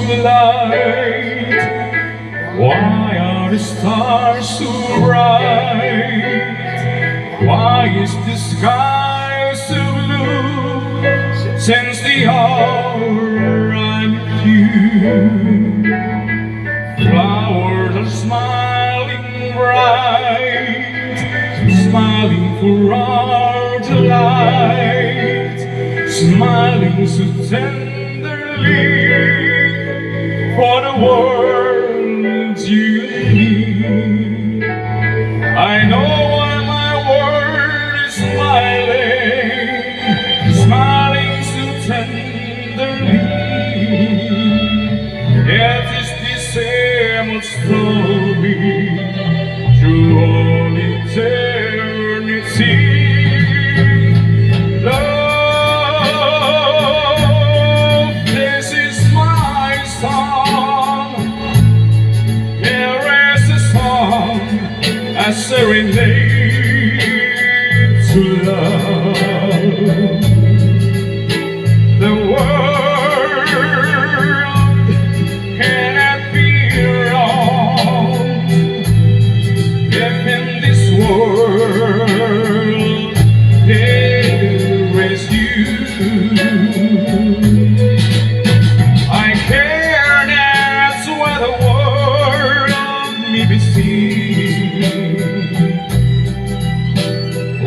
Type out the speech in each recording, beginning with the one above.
light? Why are the stars so bright? Why is the sky so blue? Since the hour I met you, flowers are smiling bright, smiling for our delight, smiling so tenderly for the world you need. I know why my world is smiling, smiling so tenderly. Yet it's the same old story through all eternity. Love, this is my song. Here is a song, a serenade to love. The world cannot be wrong if in this world there is you. I care not whether the world may be seen.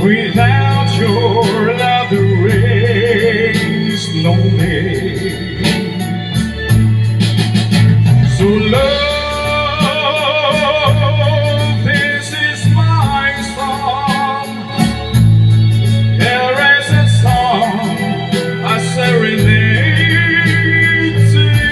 Without your love there is no name. So love, this is my song. There is a song, a serenade to you.